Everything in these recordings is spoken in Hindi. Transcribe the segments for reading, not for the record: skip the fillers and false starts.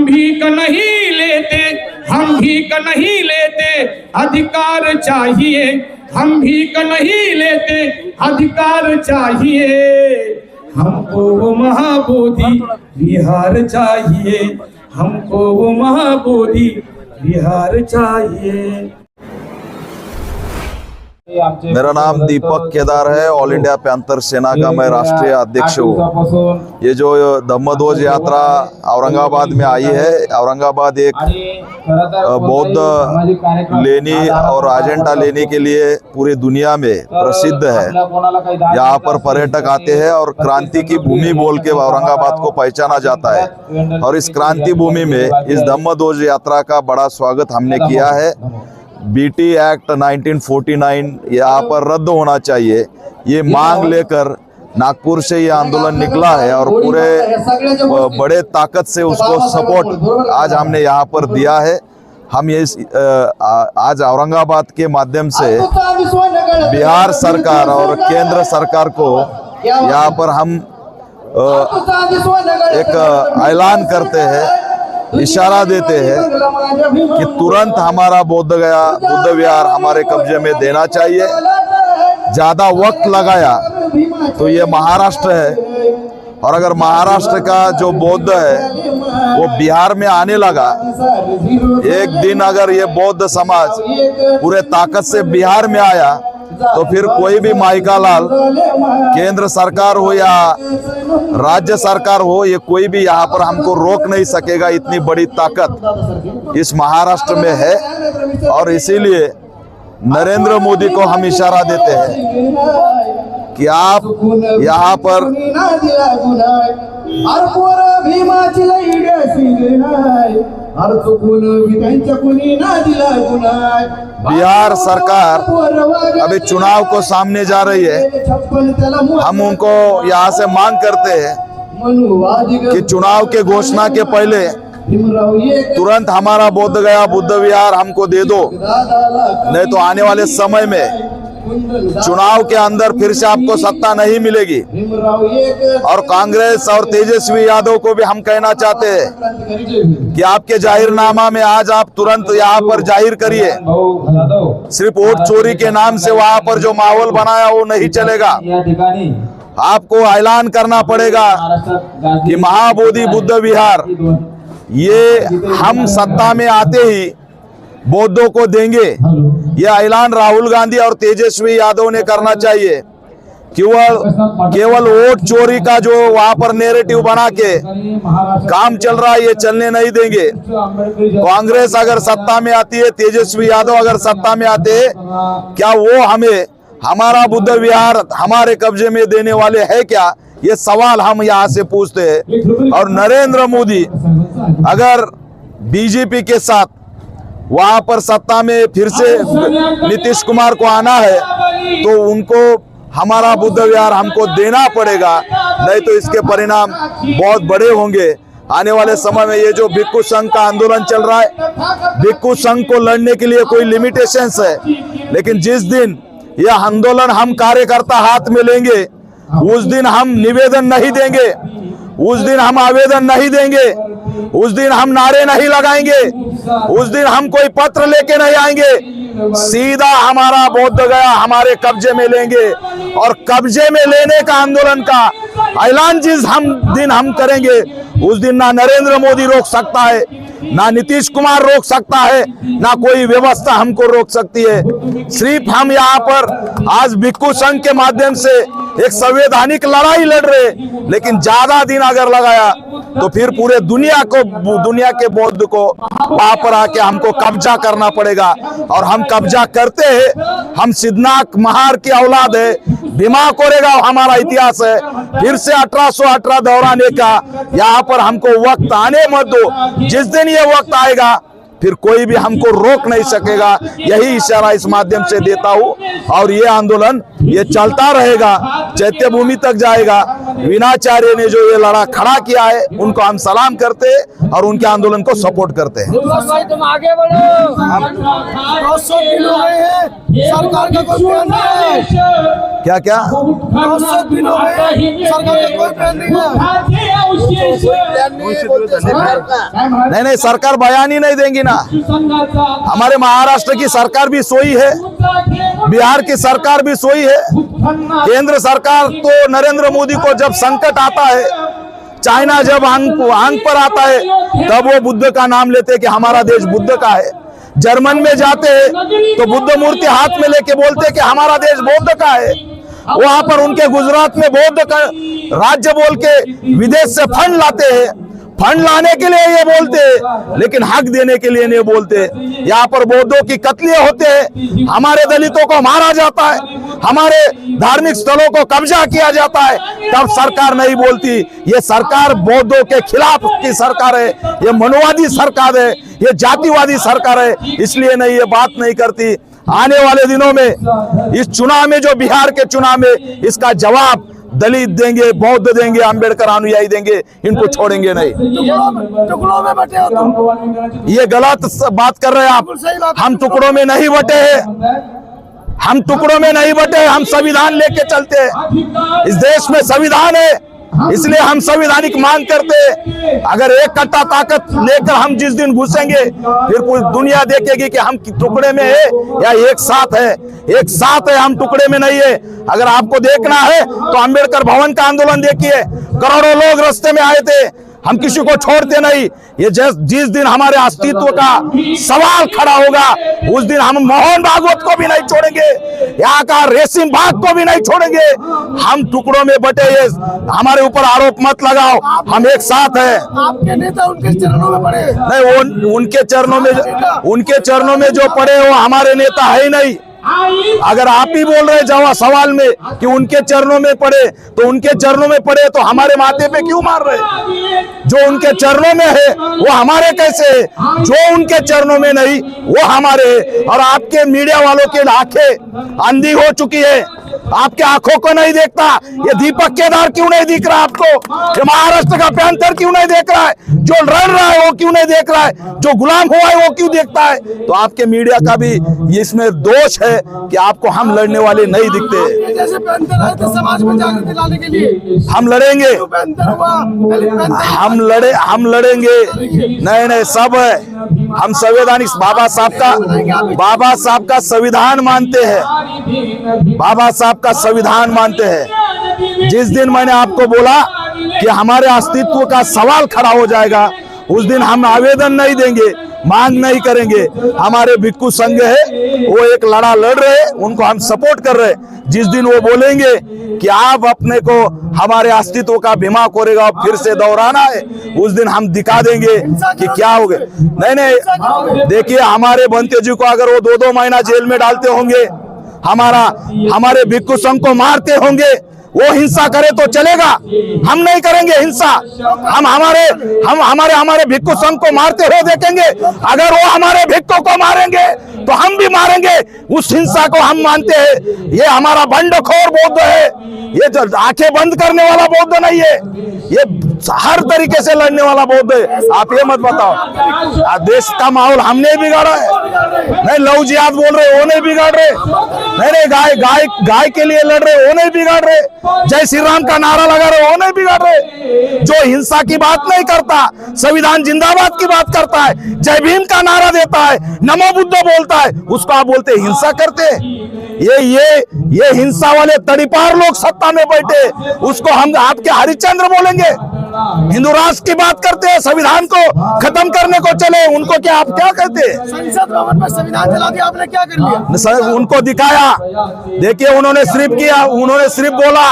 हम भीख नहीं लेते, हम भीख नहीं लेते, अधिकार चाहिए। हम भीख नहीं लेते, अधिकार चाहिए। हमको वो महाबोधि बिहार चाहिए, हमको वो महाबोधि बिहार चाहिए। मेरा नाम दीपक केदार है। ऑल इंडिया पैंथर सेना का मैं राष्ट्रीय अध्यक्ष हूँ। ये जो धम्मध्वज यात्रा औरंगाबाद में आई है, औरंगाबाद एक बौद्ध लेनी और एजेंडा लेने के लिए पूरी दुनिया में प्रसिद्ध है। यहाँ पर पर्यटक आते हैं और क्रांति की भूमि बोल के औरंगाबाद को पहचाना जाता है। और इस क्रांति भूमि में इस धम्मध्वज यात्रा का बड़ा स्वागत हमने किया है। बीटी एक्ट 1949 यहाँ पर रद्द होना चाहिए, ये मांग लेकर नागपुर से ये आंदोलन निकला है और पूरे बड़े ताकत से उसको सपोर्ट आज हमने यहाँ पर दिया है। हम ये आज औरंगाबाद के माध्यम से बिहार सरकार और केंद्र सरकार को यहाँ पर हम एक ऐलान करते हैं, इशारा देते हैं कि तुरंत हमारा बोध गया बुद्ध विहार हमारे कब्जे में देना चाहिए। ज्यादा वक्त लगाया तो ये महाराष्ट्र है, और अगर महाराष्ट्र का जो बौद्ध है वो बिहार में आने लगा, एक दिन अगर ये बौद्ध समाज पूरे ताकत से बिहार में आया तो फिर कोई भी माइका लाल केंद्र सरकार हो या राज्य सरकार हो, ये कोई भी यहाँ पर हमको रोक नहीं सकेगा। इतनी बड़ी ताकत इस महाराष्ट्र में है और इसीलिए नरेंद्र मोदी को हम इशारा देते हैं कि आप यहाँ पर बिहार सरकार अभी चुनाव को सामने जा रही है। हम उनको यहाँ से मांग करते हैं कि चुनाव के घोषणा के पहले तुरंत हमारा बोध गया बुद्ध विहार हमको दे दो, नहीं तो आने वाले समय में चुनाव के अंदर फिर से आपको सत्ता नहीं मिलेगी। और कांग्रेस और तेजस्वी यादव को भी हम कहना चाहते हैं कि आपके जाहिरनामा में आज आप तुरंत यहाँ पर जाहिर करिए। सिर्फ वोट चोरी के नाम से वहाँ पर जो माहौल बनाया वो नहीं चलेगा। आपको ऐलान करना पड़ेगा कि महाबोधि बुद्ध विहार ये हम सत्ता में आते ही बौद्धों को देंगे। यह ऐलान राहुल गांधी और तेजस्वी यादव ने करना चाहिए। केवल वोट चोरी का जो वहां पर नैरेटिव बना के काम चल रहा है, ये चलने नहीं देंगे। कांग्रेस अगर सत्ता में आती है, तेजस्वी यादव अगर सत्ता में आते हैं, क्या वो हमें हमारा बुद्ध विहार हमारे कब्जे में देने वाले हैं क्या? ये सवाल हम यहाँ से पूछते हैं। और नरेंद्र मोदी अगर बीजेपी के साथ वहां पर सत्ता में फिर से नीतीश कुमार को आना है तो उनको हमारा बुद्ध विहार हमको देना पड़ेगा, नहीं तो इसके परिणाम बहुत बड़े होंगे। आने वाले समय में ये जो भिक्षु संघ का आंदोलन चल रहा है, भिक्षु संघ को लड़ने के लिए कोई लिमिटेशंस है, लेकिन जिस दिन यह आंदोलन हम कार्यकर्ता हाथ में लेंगे उस दिन हम निवेदन नहीं देंगे, उस दिन हम आवेदन नहीं देंगे, उस दिन हम नारे नहीं लगाएंगे, उस दिन हम कोई पत्र लेके नहीं आएंगे। सीधा हमारा बोध गया हमारे कब्जे में लेंगे और कब्जे में लेने का आंदोलन का ऐलान जिस दिन हम करेंगे उस दिन ना नरेंद्र मोदी रोक सकता है, ना नीतीश कुमार रोक सकता है, ना कोई व्यवस्था हमको रोक सकती है। सिर्फ हम यहाँ पर आज भिक्षु संघ के माध्यम से एक संवैधानिक लड़ाई लड़ रहे, लेकिन ज्यादा दिन अगर लगाया तो फिर पूरे दुनिया के बौद्ध को वहां पर आके हमको कब्जा करना पड़ेगा। और हम कब्जा करते हैं, हम सिद्धनाथ महार की औलाद है, भीमा कोरेगांव हमारा इतिहास है। फिर से 1818 दोहराने का यहाँ पर हमको वक्त आने मत दो। जिस दिन ये वक्त आएगा फिर कोई भी हमको रोक नहीं सकेगा। यही इशारा इस माध्यम से देता हूं और ये आंदोलन ये चलता रहेगा, चैत्य भूमि तक जाएगा। वीणाचार्य ने जो ये लड़ा खड़ा किया है उनको हम सलाम करते हैं और उनके आंदोलन को सपोर्ट करते हैं। तुम आगे बढ़ो। 200 दिन हो गए हैं, सरकार का कोई प्लान नहीं है। क्या क्या 200 दिन हो गए हैं, सरकार का कोई प्लान नहीं है। नहीं, सरकार बयान ही नहीं देंगी ना। हमारे महाराष्ट्र की सरकार भी सोई है, बिहार की सरकार भी सोई है। केंद्र सरकार तो नरेंद्र मोदी को जब संकट आता है, चाइना जब आंग पर आता है, तब वो बुद्ध का नाम लेते हैं कि हमारा देश बुद्ध का है। जर्मन में जाते हैं तो बुद्ध मूर्ति हाथ में लेके बोलते हैं कि हमारा देश बौद्ध का है। वहां पर उनके गुजरात में बौद्ध का राज्य बोल के विदेश से फंड लाते हैं। फंड लाने के लिए ये बोलते हैं, लेकिन हक देने के लिए नहीं बोलते। यहाँ पर बौद्धों की कत्ले होते हैं, हमारे दलितों को मारा जाता है, हमारे धार्मिक स्थलों को कब्जा किया जाता है, तब सरकार नहीं बोलती। ये सरकार बौद्धों के खिलाफ की सरकार है, ये मनुवादी सरकार है, ये जातिवादी सरकार है, इसलिए नहीं ये बात नहीं करती। आने वाले दिनों में इस चुनाव में, जो बिहार के चुनाव में, इसका जवाब दलित देंगे, बौद्ध देंगे, अंबेडकर अनुयायी देंगे, इनको छोड़ेंगे नहीं। टुकड़ों में बटे हो तुम। ये गलत बात कर रहे हैं आप। हम टुकड़ों में नहीं बटे हैं, हम टुकड़ों में नहीं बटे, हम संविधान लेके चलते हैं। इस देश में संविधान है, इसलिए हम संवैधानिक मांग करते हैं। अगर एक कट्टा ताकत लेकर हम जिस दिन घुसेंगे, फिर पूरी दुनिया देखेगी कि हम टुकड़े में है या एक साथ है। एक साथ है, हम टुकड़े में नहीं है। अगर आपको देखना है तो अंबेडकर भवन का आंदोलन देखिए, करोड़ों लोग रास्ते में आए थे, हम किसी को छोड़ते नहीं। ये जिस दिन हमारे अस्तित्व का सवाल खड़ा होगा, उस दिन हम मोहन भागवत को भी नहीं छोड़ेंगे, यहाँ का रेसिम बाग को भी नहीं छोड़ेंगे। हम टुकड़ों में बटे, ये हमारे ऊपर आरोप मत लगाओ, हम एक साथ हैं। आपके नेता उनके चरणों में पड़े नहीं, वो उनके चरणों में जो पड़े वो हमारे नेता है ही नहीं। अगर आप ही बोल रहे जवाब सवाल में कि उनके चरणों में पड़े, तो उनके चरणों में पड़े तो हमारे माथे पे क्यों मार रहे? जो उनके चरणों में है वो हमारे कैसे है? जो उनके चरणों में नहीं वो हमारे है। और आपके मीडिया वालों की आंखें अंधी हो चुकी है, आपके आंखों को नहीं देखता। ये दीपक केदार क्यों नहीं दिख रहा आपको? ये महाराष्ट्र का पैंथर क्यों नहीं देख रहा है? जो लड़ रहा है वो क्यों नहीं देख रहा है? जो गुलाम हुआ है वो क्यों देखता है? तो आपके मीडिया का भी इसमें दोष है कि आपको हम लड़ने वाले नहीं दिखते। जैसे पैंथर आए थे समाज में जागृति लाने के लिए, हम लड़ेंगे, पैंथर हुआ, हम लड़ेंगे। नहीं, सब है। हम संवैधानिक बाबा साहब का संविधान मानते हैं, बाबा साहब का संविधान मानते हैं। जिस दिन मैंने आपको बोला कि हमारे अस्तित्व का सवाल खड़ा हो जाएगा, उस दिन हम आवेदन नहीं देंगे, मांग नहीं करेंगे। हमारे भिक्खु संघ है, वो एक लड़ा लड़ रहे, उनको हम सपोर्ट कर रहे। जिस दिन वो बोलेंगे कि आप अपने को हमारे अस्तित्व का बीमा करेगा और फिर से दोहराना है, उस दिन हम दिखा देंगे कि क्या हो गया। नहीं, देखिए, हमारे बंते जी को अगर वो 2-2 महीना जेल में डालते होंगे, हमारे भिक्खु संघ को मारते होंगे, वो हिंसा करे तो चलेगा, हम नहीं करेंगे हिंसा। हम हमारे भिक्खु संघ को मारते हुए देखेंगे। अगर वो हमारे भिक्खु को मारेंगे तो हम भी मारेंगे। उस हिंसा को हम मानते हैं। ये हमारा बंडखोर बौद्ध है, ये जो आंखें बंद करने वाला बौद्ध नहीं है, ये हर तरीके से लड़ने वाला बौद्ध है। आप ये मत बताओ देश का माहौल हमने बिगाड़ा है। नहीं, लव जिहाद बोल रहे वो नहीं बिगाड़ रहे। नहीं, गाय के लिए लड़ रहे वो नहीं बिगाड़ रहे। जय श्री राम का नारा लगा रहे वो नहीं बिगाड़ रहे। जो हिंसा की बात नहीं करता, संविधान जिंदाबाद की बात करता है, जय भीम का नारा देता है, नमो बुद्ध बोलता है, उसको आप बोलते हिंसा करते। ये हिंसा वाले तड़ीपार लोग सत्ता में बैठे, उसको हम आपके हरिश्चंद्र बोलेंगे? हिंदू राष्ट्र की बात करते हैं, संविधान को खत्म करने को चले, उनको क्या आप क्या कहते हैं? संसद भवन पर संविधान चला दिया, आपने क्या कर लिया? उनको दिखाया, देखिए उन्होंने सिर्फ बोला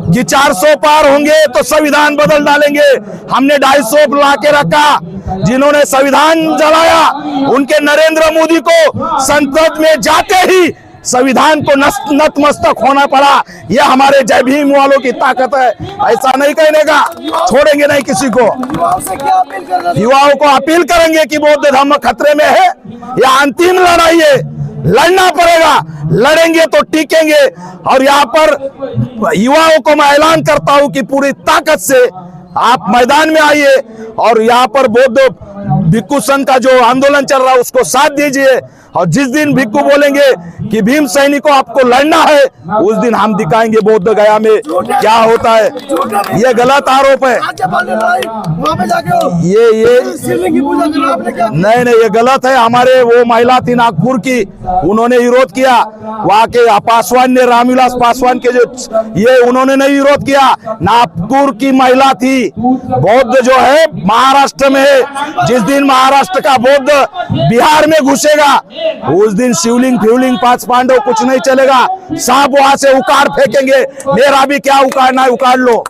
कि 400 पार होंगे तो संविधान बदल डालेंगे। हमने 250 ला के रखा। जिन्होंने संविधान जलाया, उनके नरेंद्र मोदी को संसद में जाते ही संविधान को नतमस्तक होना पड़ा। ये हमारे जय भीम वालों की ताकत है, ऐसा नहीं कहने का, छोड़ेंगे नहीं किसी को। युवाओं से क्या अपील कर रहे हैं? युवाओं को अपील करेंगे कि बौद्ध धर्म खतरे में है, यह अंतिम लड़ाई है, लड़ना पड़ेगा, लड़ेंगे तो टिकेंगे। और यहाँ पर युवाओं को मैं ऐलान करता हूं कि पूरी ताकत से आप मैदान में आइए और यहाँ पर बौद्ध भिक्खु संघ का जो आंदोलन चल रहा है उसको साथ दीजिए। और जिस दिन भिक्खु बोलेंगे कि भीम सैनिकों आपको लड़ना है, उस दिन हम दिखाएंगे बौद्ध गया में क्या होता है। ये गलत आरोप है, वहाँ पे जाके ये शिवलिंग की पूजा करना आपने क्या? नहीं, ये गलत है। हमारे वो महिला थी नागपुर की, उन्होंने विरोध किया। वहाँ के पासवान ने, रामविलास पासवान के जो ये उन्होंने नहीं विरोध किया। नागपुर की महिला थी। बौद्ध जो है महाराष्ट्र में है। जिस दिन महाराष्ट्र का बौद्ध बिहार में घुसेगा, उस दिन शिवलिंग फ्यूलिंग पांच पांडव कुछ नहीं चलेगा। सांप वहां से उखाड़ फेंकेंगे। मेरा भी क्या उखाड़ना है, उखाड़ लो।